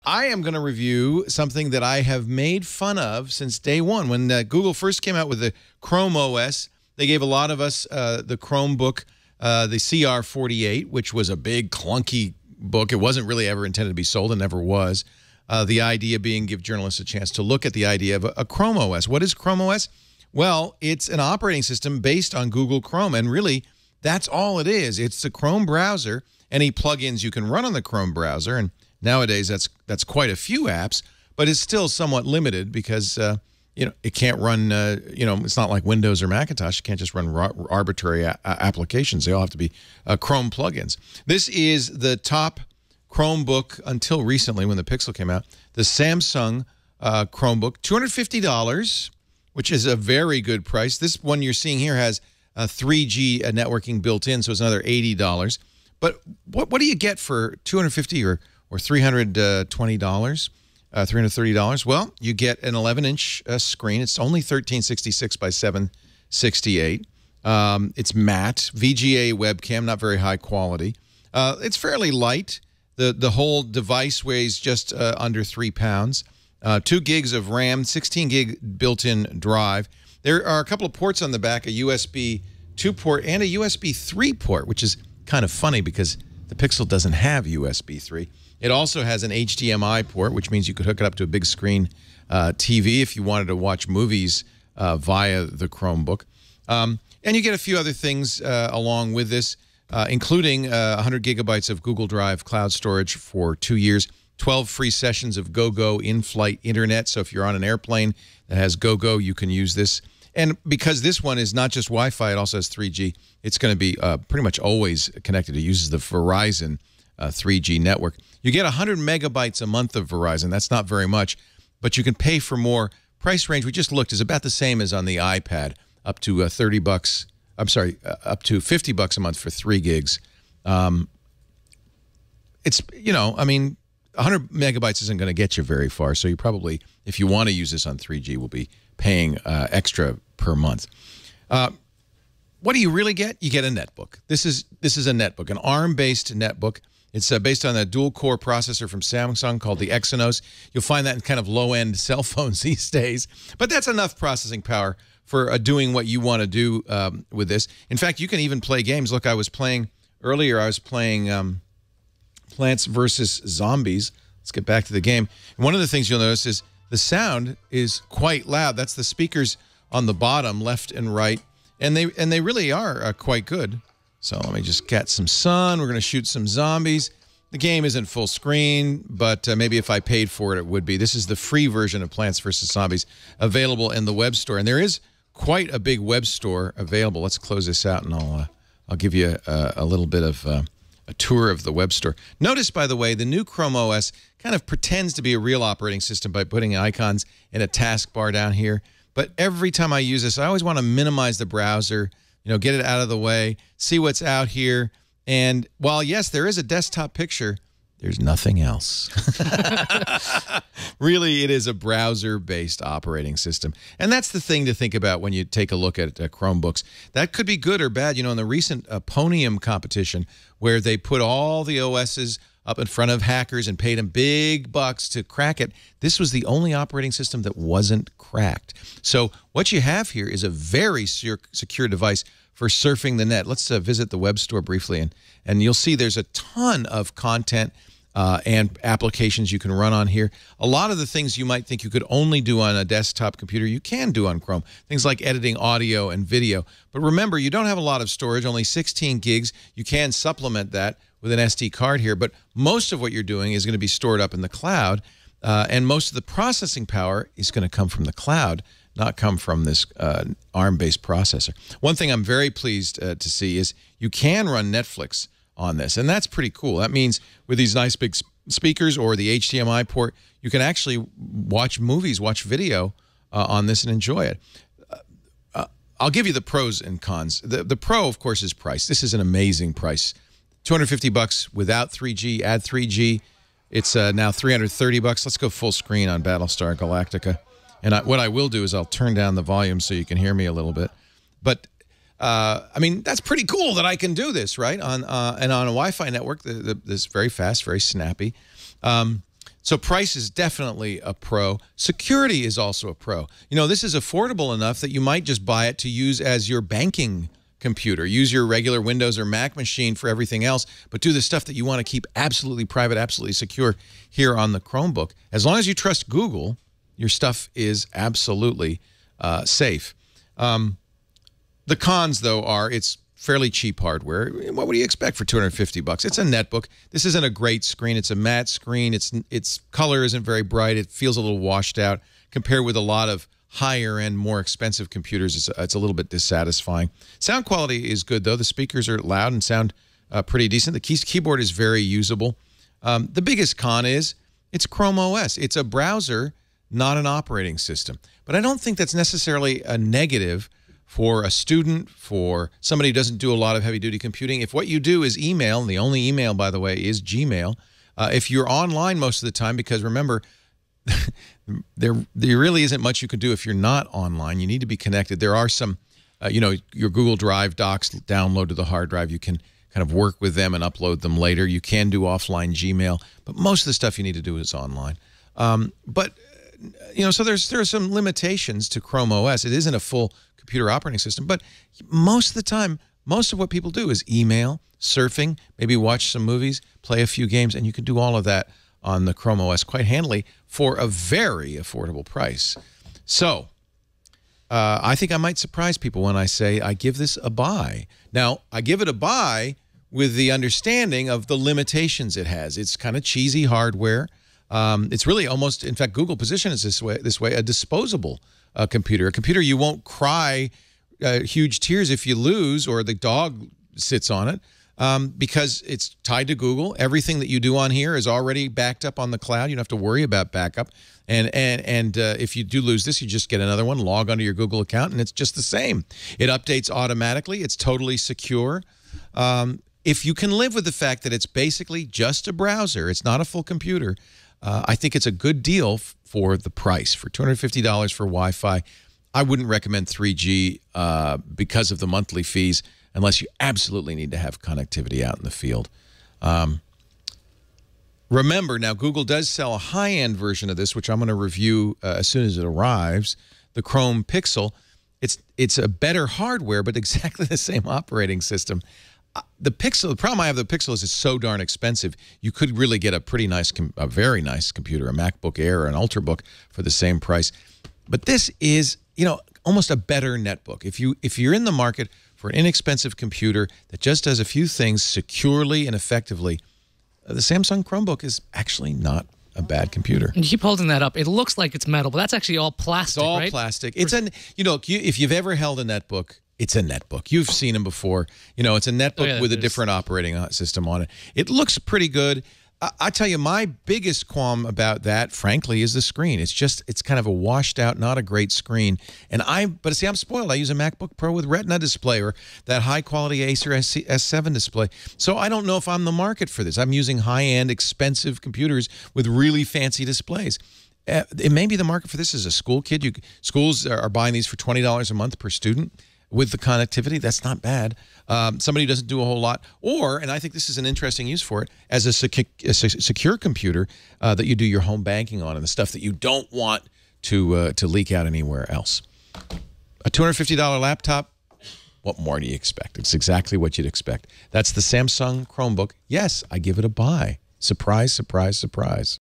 I am going to review something that I have made fun of since day one. When Google first came out with the Chrome OS, they gave a lot of us the Chromebook, the CR48, which was a big, clunky book. It wasn't really ever intended to be sold and never was. The idea being give journalists a chance to look at the idea of a Chrome OS. What is Chrome OS? Well, it's an operating system based on Google Chrome, and really, that's all it is. It's the Chrome browser, any plugins you can run on the Chrome browser, and nowadays that's quite a few apps, but it's still somewhat limited because it can't run. It's not like Windows or Macintosh. You can't just run arbitrary applications. They all have to be Chrome plugins. This is the top Chromebook until recently when the Pixel came out. The Samsung Chromebook, $250, which is a very good price. This one you're seeing here has 3G networking built in, so it's another $80. But what do you get for $250 or $320, $330? Well, you get an 11-inch screen. It's only 1366 by 768. It's matte, VGA webcam, not very high quality. It's fairly light. The whole device weighs just under 3 pounds. 2 gigs of RAM, 16 gig built-in drive. There are a couple of ports on the back, a USB 2 port and a USB 3 port, which is kind of funny because the Pixel doesn't have USB 3. It also has an HDMI port, which means you could hook it up to a big screen TV if you wanted to watch movies via the Chromebook. And you get a few other things along with this, including 100 gigabytes of Google Drive cloud storage for 2 years, 12 free sessions of GoGo in-flight internet. So if you're on an airplane that has GoGo, you can use this. And because this one is not just Wi-Fi, it also has 3G, it's going to be pretty much always connected. It uses the Verizon 3G network. You get 100 megabytes a month of Verizon. That's not very much, but you can pay for more. Price range, we just looked, is about the same as on the iPad, up to $30. I'm sorry, up to $50 a month for 3 gigs. It's, I mean, 100 megabytes isn't going to get you very far, so you probably, if you want to use this on 3G, will be paying extra per month. What do you really get? You get a netbook. This is a netbook, an ARM-based netbook. It's based on a dual-core processor from Samsung called the Exynos. You'll find that in kind of low-end cell phones these days. But that's enough processing power for doing what you want to do with this. In fact, you can even play games. Look, I was playing earlier. I was playing Plants vs. Zombies. Let's get back to the game. And one of the things you'll notice is the sound is quite loud. That's the speakers on the bottom, left and right. And they really are quite good. So let me just get some sun. We're going to shoot some zombies. The game isn't full screen, but maybe if I paid for it, it would be. This is the free version of Plants vs. Zombies available in the web store. And there is quite a big web store available. Let's close this out, and I'll give you a little bit of a tour of the web store. Notice, by the way, the new Chrome OS kind of pretends to be a real operating system by putting icons in a taskbar down here. But every time I use this, I always want to minimize the browser, get it out of the way, see what's out here. And while, yes, there is a desktop picture, there's nothing else. Really, it is a browser-based operating system. And that's the thing to think about when you take a look at Chromebooks. That could be good or bad. In the recent Ponium competition where they put all the OSs up in front of hackers and paid them big bucks to crack it, this was the only operating system that wasn't cracked. So what you have here is a very secure device for surfing the net. Let's visit the web store briefly, and you'll see there's a ton of content and applications you can run on here. A lot of the things you might think you could only do on a desktop computer, you can do on Chrome. Things like editing audio and video. But remember, you don't have a lot of storage, only 16 gigs. You can supplement that with an SD card here, but most of what you're doing is going to be stored up in the cloud, and most of the processing power is going to come from the cloud, not come from this ARM-based processor. One thing I'm very pleased to see is you can run Netflix on this, and that's pretty cool. That means with these nice big speakers or the HDMI port, you can actually watch movies, watch video on this and enjoy it. I'll give you the pros and cons. The pro, of course, is price. This is an amazing price. $250 without 3G, add 3G. It's now $330. Let's go full screen on Battlestar Galactica. And what I will do is I'll turn down the volume so you can hear me a little bit. But I mean, that's pretty cool that I can do this, right? And on a Wi-Fi network, this very fast, very snappy. So price is definitely a pro. Security is also a pro. You know, this is affordable enough that you might just buy it to use as your banking computer. Use your regular Windows or Mac machine for everything else, but do the stuff that you want to keep absolutely private, absolutely secure here on the Chromebook. As long as you trust Google, your stuff is absolutely safe. The cons, though, are it's fairly cheap hardware. What would you expect for $250? It's a netbook. This isn't a great screen. It's a matte screen. Its color isn't very bright. It feels a little washed out compared with a lot of higher-end, more expensive computers. It's a little bit dissatisfying. Sound quality is good, though. The speakers are loud and sound pretty decent. The keyboard is very usable. The biggest con is it's Chrome OS. It's a browser, not an operating system. But I don't think that's necessarily a negative for a student, for somebody who doesn't do a lot of heavy-duty computing. If what you do is email, and the only email, by the way, is Gmail, if you're online most of the time, because remember, there really isn't much you can do if you're not online. You need to be connected. There are some, you know, your Google Drive docs download to the hard drive. You can kind of work with them and upload them later. You can do offline Gmail, but most of the stuff you need to do is online. But you know, so there are some limitations to Chrome OS. It isn't a full computer operating system, but most of the time, most of what people do is email, surfing, maybe watch some movies, play a few games, and you can do all of that on the Chrome OS quite handily for a very affordable price. So I think I might surprise people when I say I give this a buy. Now, I give it a buy with the understanding of the limitations it has. It's kind of cheesy hardware. It's really almost, in fact, Google positions this way, a disposable computer, a computer you won't cry huge tears if you lose or the dog sits on it because it's tied to Google. Everything that you do on here is already backed up on the cloud. You don't have to worry about backup. And if you do lose this, you just get another one, log onto your Google account, and it's just the same. It updates automatically. It's totally secure. If you can live with the fact that it's basically just a browser, it's not a full computer, I think it's a good deal for the price. For $250 for Wi-Fi, I wouldn't recommend 3G because of the monthly fees unless you absolutely need to have connectivity out in the field. Remember, now Google does sell a high-end version of this, which I'm going to review as soon as it arrives, the Chrome Pixel. It's a better hardware, but exactly the same operating system. The problem I have with the Pixel is it's so darn expensive. You could really get a pretty nice, a very nice computer, a MacBook Air or an Ultrabook for the same price. But this is, you know, almost a better netbook. If you're in the market for an inexpensive computer that just does a few things securely and effectively, the Samsung Chromebook is actually not a bad computer. You keep holding that up. It looks like it's metal, but that's actually all plastic, It's all right? plastic. It's you know, if you've ever held a netbook, it's a netbook. You've seen them before. You know, it's a netbook with a different operating system on it. It looks pretty good. I tell you, my biggest qualm about that, frankly, is the screen. It's kind of a washed out, not a great screen. But see, I'm spoiled. I use a MacBook Pro with Retina display or that high quality Acer S7 display. So I don't know if I'm the market for this. I'm using high-end, expensive computers with really fancy displays. It may be the market for this as a school kid. Schools are buying these for $20 a month per student. With the connectivity, that's not bad. Somebody who doesn't do a whole lot. Or, and I think this is an interesting use for it, as a secure computer that you do your home banking on and the stuff that you don't want to leak out anywhere else. A $250 laptop, what more do you expect? It's exactly what you'd expect. That's the Samsung Chromebook. Yes, I give it a buy. Surprise, surprise, surprise.